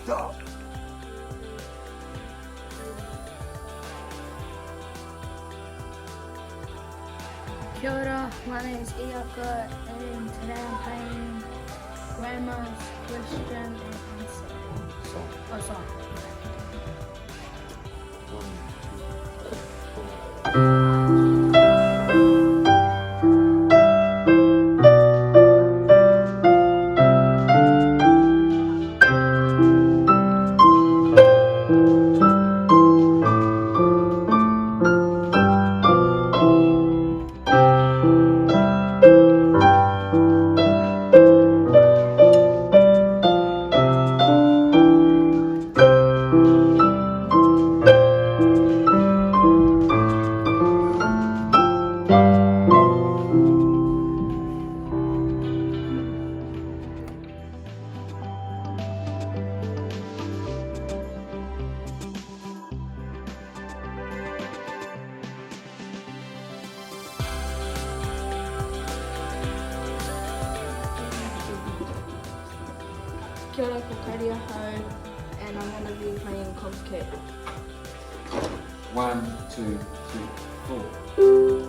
Stop. Kia ora, my name is Iaka, and today I'm playing Grandma's Question and Answer. Song. Oh, song. 1, 2, 4. Kia ora, Kotahi, and I'm going to be playing complicated. 1, 2, 3, 4.